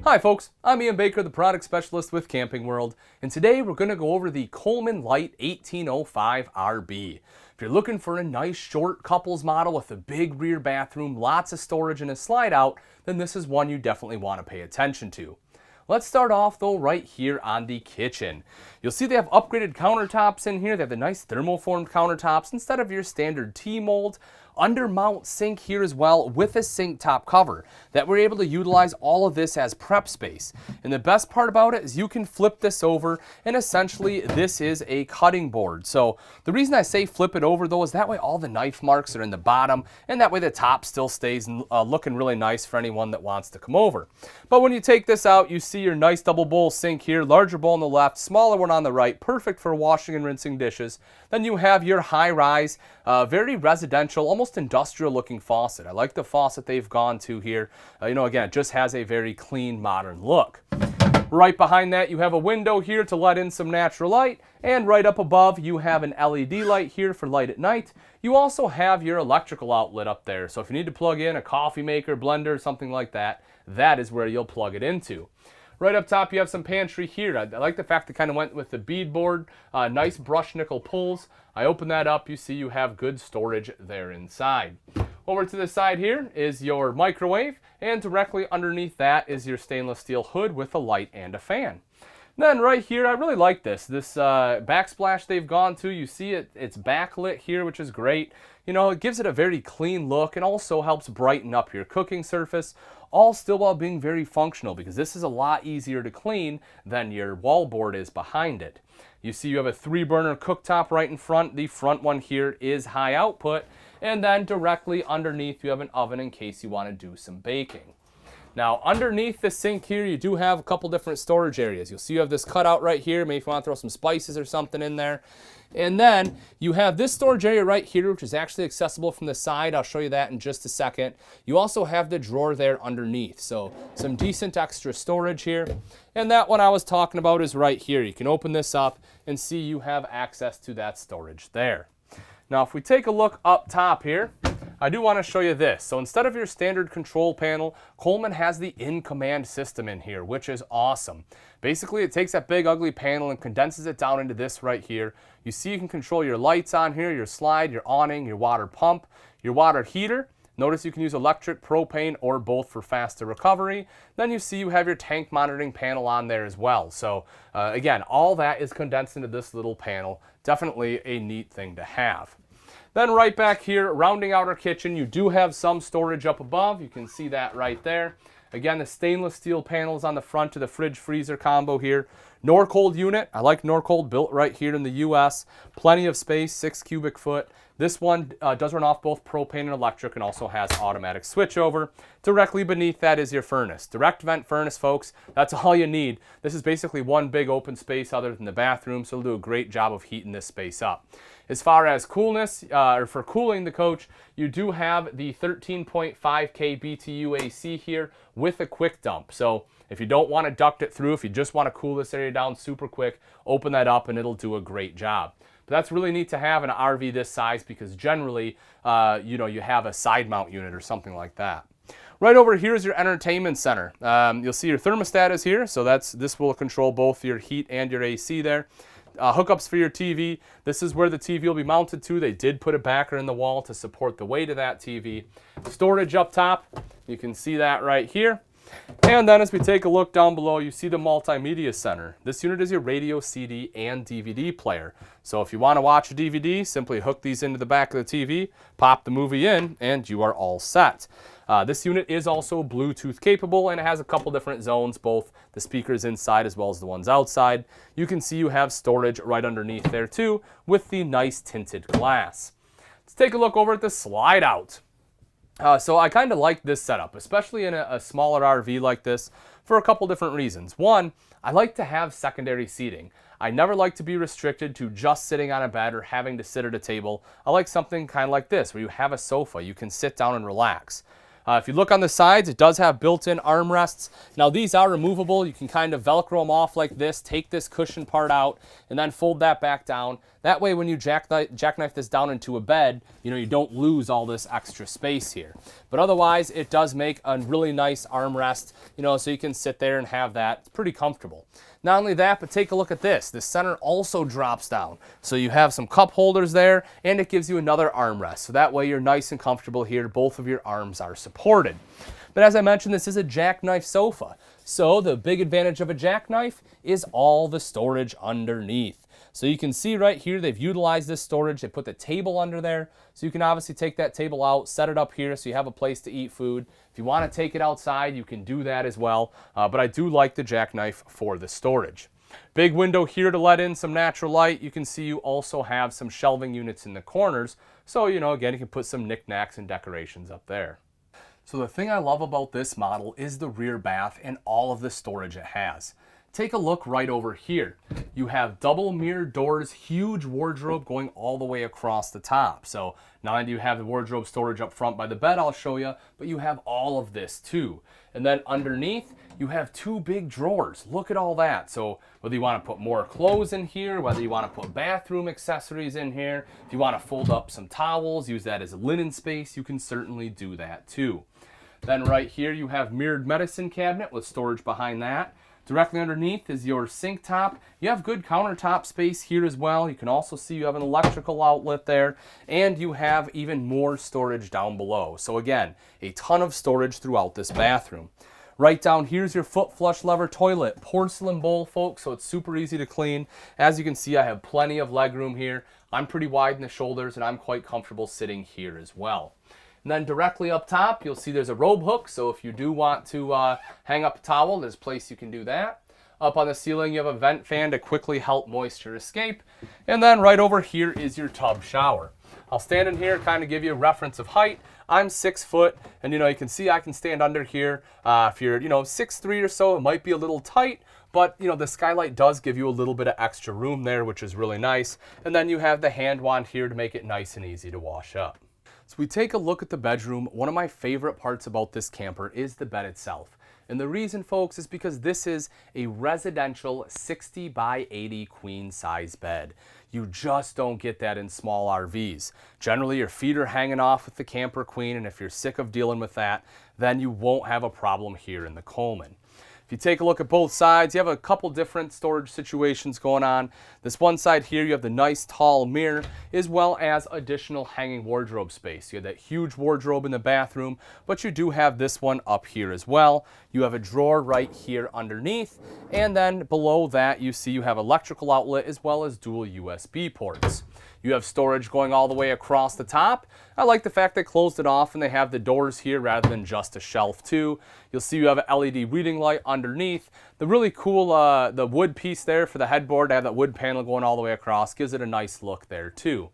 Hi folks, I'm Ian Baker, the product specialist with Camping World, and today we're going to go over the Coleman Light 1805 RB. If you're looking for a nice short couples model with a big rear bathroom, lots of storage and a slide out, then this is one you definitely want to pay attention to. Let's start off though right here on the kitchen. You'll see they have upgraded countertops in here. They have the nice thermoformed countertops instead of your standard T-mold. Undermount sink here as well with a sink top cover that we're able to utilize all of this as prep space. And the best part about it is you can flip this over, and essentially this is a cutting board. So the reason I say flip it over though is that way all the knife marks are in the bottom, and that way the top still stays looking really nice for anyone that wants to come over. But when you take this out, you see your nice double bowl sink here, larger bowl on the left, smaller one on the right, perfect for washing and rinsing dishes. Then you have your high-rise, very residential, almost industrial looking faucet. I like the faucet they've gone to here. Again, it just has a very clean, modern look. Right behind that, you have a window here to let in some natural light, and right up above, you have an LED light here for light at night. You also have your electrical outlet up there, so if you need to plug in a coffee maker, blender, something like that, that is where you'll plug it into. Right up top, you have some pantry here. I like the fact they kind of went with the beadboard, nice brush nickel pulls. I open that up, you see you have good storage there inside. Over to the side here is your microwave, and directly underneath that is your stainless steel hood with a light and a fan. Then right here, I really like this backsplash they've gone to. You see it's backlit here, which is great. It gives it a very clean look and also helps brighten up your cooking surface, all still while being very functional because this is a lot easier to clean than your wallboard is behind it. You see you have a 3-burner cooktop right in front. The front one here is high output, and then directly underneath you have an oven in case you want to do some baking. Now, underneath the sink here, you do have a couple different storage areas. You'll see you have this cutout right here, maybe if you want to throw some spices or something in there. And then you have this storage area right here, which is actually accessible from the side. I'll show you that in just a second. You also have the drawer there underneath, so some decent extra storage here. And that one I was talking about is right here. You can open this up and see you have access to that storage there. Now, if we take a look up top here, I do want to show you this. So instead of your standard control panel, Coleman has the in-command system in here, which is awesome. Basically, it takes that big ugly panel and condenses it down into this right here. You see you can control your lights on here, your slide, your awning, your water pump, your water heater. Notice you can use electric, propane, or both for faster recovery. Then you see you have your tank monitoring panel on there as well. So again, all that is condensed into this little panel. Definitely a neat thing to have. Then right back here, rounding out our kitchen, you do have some storage up above. You can see that right there. Again, the stainless steel panels on the front of the fridge freezer combo here. Norcold unit. I like Norcold, built right here in the US. Plenty of space, 6 cubic foot. This one does run off both propane and electric and also has automatic switchover. Directly beneath that is your furnace. Direct vent furnace, folks. That's all you need. This is basically one big open space other than the bathroom, so it'll do a great job of heating this space up. As far as coolness, or for cooling the coach, you do have the 13.5K BTU AC here with a quick dump. So if you don't want to duct it through, if you just want to cool this area down super quick, open that up and it'll do a great job. But that's really neat to have an RV this size because generally, you have a side mount unit or something like that. Right over here is your entertainment center. You'll see your thermostat is here, so this will control both your heat and your AC there. Hookups for your TV. This is where the TV will be mounted to. They did put a backer in the wall to support the weight of that TV. Storage up top. You can see that right here. And then as we take a look down below, you see the multimedia center. This unit is your radio, CD, and DVD player. So if you want to watch a DVD, simply hook these into the back of the TV, pop the movie in, and you are all set. This unit is also Bluetooth capable and it has a couple different zones, both the speakers inside as well as the ones outside. You can see you have storage right underneath there too with the nice tinted glass. Let's take a look over at the slide out. So I kind of like this setup, especially in a smaller RV like this, for a couple different reasons. One, I like to have secondary seating. I never like to be restricted to just sitting on a bed or having to sit at a table. I like something kind of like this, where you have a sofa, you can sit down and relax. If you look on the sides, it does have built-in armrests. Now these are removable. You can kind of Velcro them off like this, take this cushion part out, and then fold that back down. That way when you jackknife this down into a bed, you don't lose all this extra space here. But otherwise, it does make a really nice armrest, so you can sit there and have that. It's pretty comfortable. Not only that, but take a look at this. The center also drops down. So you have some cup holders there, and it gives you another armrest. So that way you're nice and comfortable here. Both of your arms are supported. But as I mentioned, this is a jackknife sofa. So the big advantage of a jackknife is all the storage underneath. So you can see right here, they've utilized this storage. They put the table under there. So you can obviously take that table out, set it up here so you have a place to eat food. If you want to take it outside, you can do that as well. But I do like the jackknife for the storage. Big window here to let in some natural light. You can see you also have some shelving units in the corners. So, again, you can put some knickknacks and decorations up there. So the thing I love about this model is the rear bath and all of the storage it has. Take a look right over here. You have double mirrored doors, huge wardrobe going all the way across the top. So not only do you have the wardrobe storage up front by the bed, I'll show you, but you have all of this too. And then underneath, you have two big drawers. Look at all that. So whether you want to put more clothes in here, whether you want to put bathroom accessories in here, if you want to fold up some towels, use that as a linen space, you can certainly do that too. Then right here, you have mirrored medicine cabinet with storage behind that. Directly underneath is your sink top. You have good countertop space here as well. You can also see you have an electrical outlet there, and you have even more storage down below. So again, a ton of storage throughout this bathroom. Right down here's your foot flush lever toilet. Porcelain bowl, folks, so it's super easy to clean. As you can see, I have plenty of leg room here. I'm pretty wide in the shoulders, and I'm quite comfortable sitting here as well. And then directly up top, you'll see there's a robe hook. So if you do want to hang up a towel, there's a place you can do that. Up on the ceiling, you have a vent fan to quickly help moisture escape. And then right over here is your tub shower. I'll stand in here, kind of give you a reference of height. I'm 6 foot, and you can see I can stand under here. If you're 6'3" or so, it might be a little tight, but the skylight does give you a little bit of extra room there, which is really nice. And then you have the hand wand here to make it nice and easy to wash up. So we take a look at the bedroom. One of my favorite parts about this camper is the bed itself. And the reason, folks, is because this is a residential 60 by 80 queen size bed. You just don't get that in small RVs. Generally, your feet are hanging off with the camper queen, and if you're sick of dealing with that, then you won't have a problem here in the Coleman. If you take a look at both sides, you have a couple different storage situations going on. This one side here, you have the nice tall mirror, as well as additional hanging wardrobe space. You have that huge wardrobe in the bathroom, but you do have this one up here as well. You have a drawer right here underneath, and then below that, you see you have electrical outlet as well as dual USB ports. You have storage going all the way across the top. I like the fact they closed it off and they have the doors here rather than just a shelf too. You'll see you have an LED reading light underneath. The really cool the wood piece there for the headboard, to have that wood panel going all the way across, gives it a nice look there too.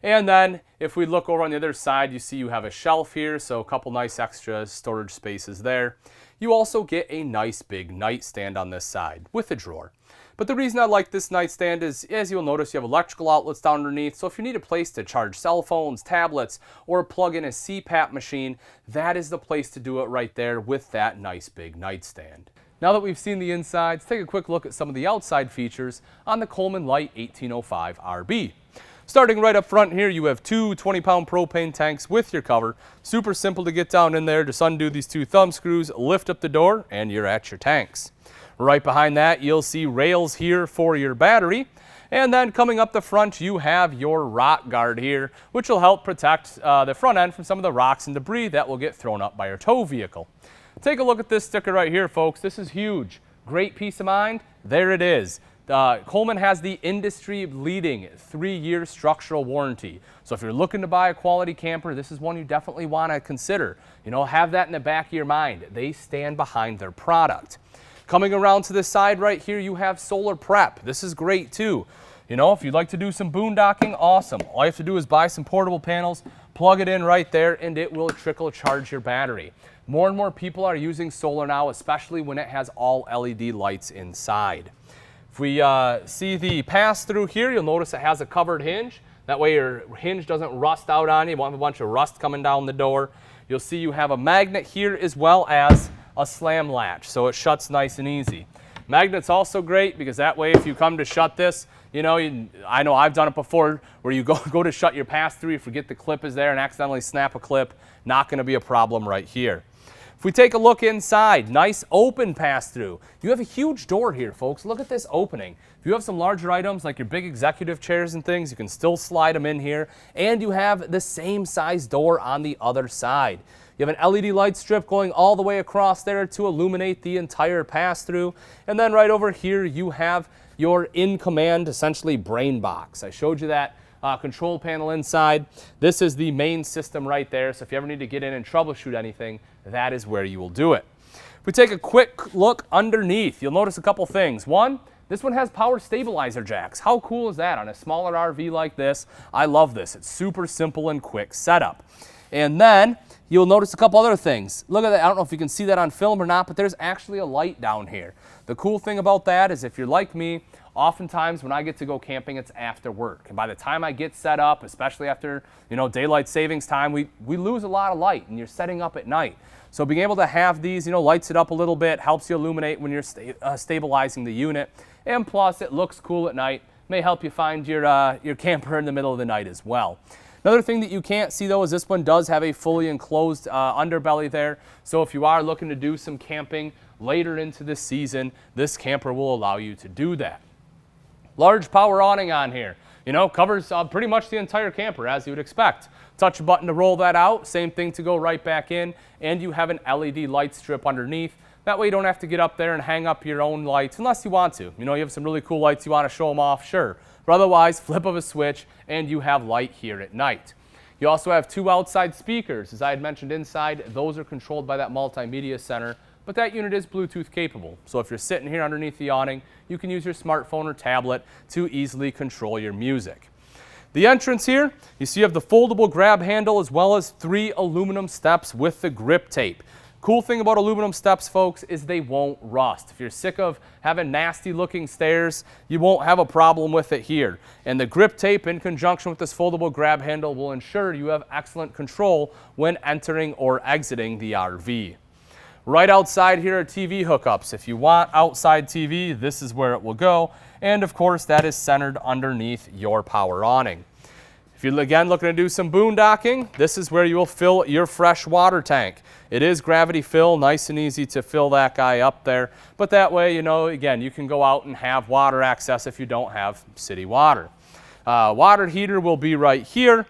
And then if we look over on the other side, you see you have a shelf here, so a couple nice extra storage spaces there. You also get a nice big nightstand on this side with a drawer. But the reason I like this nightstand is, as you'll notice, you have electrical outlets down underneath. So if you need a place to charge cell phones, tablets, or plug in a CPAP machine, that is the place to do it right there with that nice big nightstand. Now that we've seen the inside, let's take a quick look at some of the outside features on the Coleman Light 1805 RB. Starting right up front here, you have two 20-pound propane tanks with your cover. Super simple to get down in there. Just undo these two thumb screws, lift up the door, and you're at your tanks. Right behind that, you'll see rails here for your battery. And then coming up the front, you have your rock guard here, which will help protect the front end from some of the rocks and debris that will get thrown up by your tow vehicle. Take a look at this sticker right here, folks. This is huge. Great peace of mind. There it is. Coleman has the industry-leading 3-year structural warranty. So if you're looking to buy a quality camper, this is one you definitely want to consider. Have that in the back of your mind. They stand behind their product. Coming around to the side right here, you have solar prep. This is great too. If you'd like to do some boondocking, awesome. All you have to do is buy some portable panels, plug it in right there, and it will trickle charge your battery. More and more people are using solar now, especially when it has all LED lights inside. If we see the pass-through here, you'll notice it has a covered hinge. That way your hinge doesn't rust out on you. You won't have a bunch of rust coming down the door. You'll see you have a magnet here as well as a slam latch, so it shuts nice and easy. Magnet's also great because that way if you come to shut this, I know I've done it before where you go to shut your pass-through, you forget the clip is there and accidentally snap a clip. Not going to be a problem right here. If we take a look inside, nice open pass-through. You have a huge door here, folks. Look at this opening. If you have some larger items like your big executive chairs and things, you can still slide them in here. And you have the same size door on the other side. You have an LED light strip going all the way across there to illuminate the entire pass-through. And then right over here, you have your in-command, essentially, brain box. I showed you that control panel inside. This is the main system right there, so if you ever need to get in and troubleshoot anything, that is where you will do it. If we take a quick look underneath, you'll notice a couple things. One, this one has power stabilizer jacks. How cool is that on a smaller RV like this? I love this. It's super simple and quick setup. And then you'll notice a couple other things. Look at that. I don't know if you can see that on film or not, but there's actually a light down here. The cool thing about that is if you're like me, oftentimes when I get to go camping, it's after work. And by the time I get set up, especially after, daylight savings time, we lose a lot of light and you're setting up at night. So being able to have these, lights it up a little bit, helps you illuminate when you're stabilizing the unit. And plus, it looks cool at night. May help you find your camper in the middle of the night as well. Another thing that you can't see though is this one does have a fully enclosed underbelly there. So if you are looking to do some camping later into the season, this camper will allow you to do that. Large power awning on here. Covers pretty much the entire camper as you would expect. Touch a button to roll that out, same thing to go right back in, and you have an LED light strip underneath. That way you don't have to get up there and hang up your own lights unless you want to. You have some really cool lights, you want to show them off, sure. But otherwise, flip of a switch and you have light here at night. You also have two outside speakers. As I had mentioned inside, those are controlled by that multimedia center, but that unit is Bluetooth capable. So if you're sitting here underneath the awning, you can use your smartphone or tablet to easily control your music. The entrance here, you see you have the foldable grab handle as well as 3 aluminum steps with the grip tape. Cool thing about aluminum steps, folks, is they won't rust. If you're sick of having nasty looking stairs, you won't have a problem with it here. And the grip tape in conjunction with this foldable grab handle will ensure you have excellent control when entering or exiting the RV. Right outside here are TV hookups. If you want outside TV, this is where it will go. And of course, that is centered underneath your power awning. If you're again looking to do some boondocking, this is where you will fill your fresh water tank. It is gravity fill, nice and easy to fill that guy up there. But that way, again, you can go out and have water access if you don't have city water. Water heater will be right here.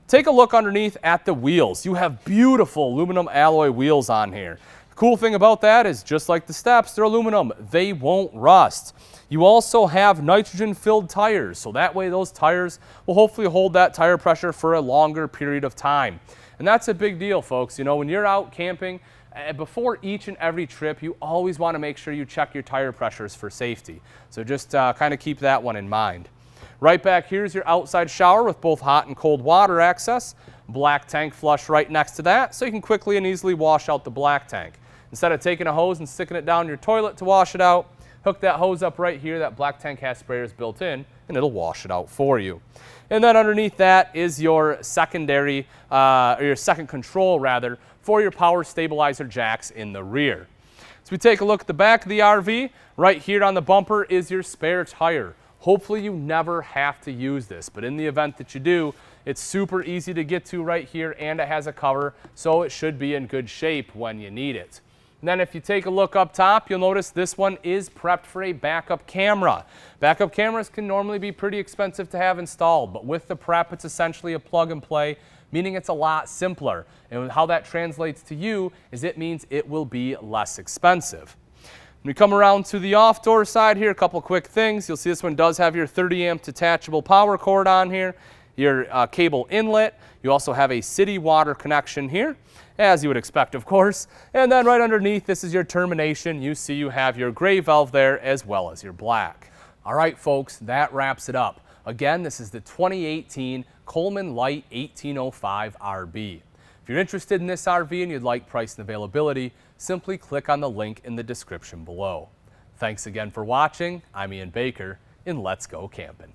Take a look underneath at the wheels. You have beautiful aluminum alloy wheels on here. The cool thing about that is just like the steps, they're aluminum. They won't rust. You also have nitrogen-filled tires, so that way those tires will hopefully hold that tire pressure for a longer period of time. And that's a big deal, folks. When you're out camping, before each and every trip, you always want to make sure you check your tire pressures for safety. So just kind of keep that one in mind. Right back here is your outside shower with both hot and cold water access. Black tank flush right next to that, so you can quickly and easily wash out the black tank. Instead of taking a hose and sticking it down your toilet to wash it out, hook that hose up right here. That black tank has sprayers built in, and it'll wash it out for you. And then underneath that is your secondary, or your second control rather, for your power stabilizer jacks in the rear. So we take a look at the back of the RV. Right here on the bumper is your spare tire. Hopefully you never have to use this, but in the event that you do, it's super easy to get to right here, and it has a cover, so it should be in good shape when you need it. And then if you take a look up top, you'll notice this one is prepped for a backup camera. Backup cameras can normally be pretty expensive to have installed, but with the prep, it's essentially a plug and play, meaning it's a lot simpler. And how that translates to you is it means it will be less expensive. When we come around to the off-door side here, a couple quick things. You'll see this one does have your 30-amp detachable power cord on here, your cable inlet. You also have a city water connection here, as you would expect, of course. And then right underneath, this is your termination. You see you have your gray valve there as well as your black. All right, folks, that wraps it up. Again, this is the 2018 Coleman Light 1805 RB. If you're interested in this RV and you'd like price and availability, simply click on the link in the description below. Thanks again for watching. I'm Ian Baker, and let's go camping.